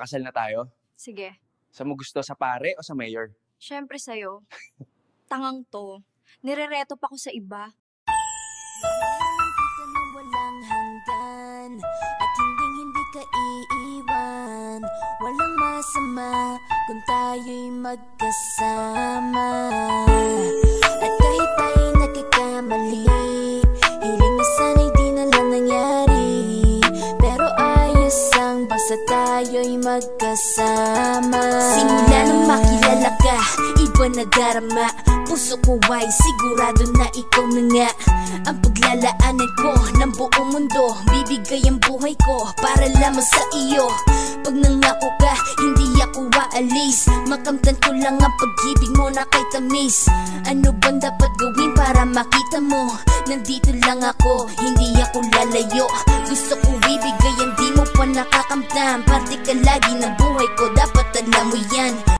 Pakasal na tayo? Sige. Sa mo gusto, sa pare o sa mayor? Siyempre sa'yo. Tangang to. Nirereto pa ko sa iba. Walang hanggan at hindi ka iiwan. Walang masama kung tayo'y magkasama. At kahit tayo'y nagkakamali, hiling na sana'y di na lang nangyari. Pero ayos ang basta tayo'y magkasama. Simula nang makilala ka, iba na darama. Puso ko ay sigurado na ikaw na nga ang paglalaanan ko ng buong mundo. Bibigay ang buhay ko para lamang sa iyo. Pag nangako ka, hindi ako aalis. Makamtan ko lang ang pag-ibig mo na kay tamis. Ano bang dapat gawin para makita mo? Nandito lang ako, hindi ako lalayo. Gusto ko ibigay ang di mo pa nakakamtam. Parte ka lagi ng buhay ko, dapat alam mo yan.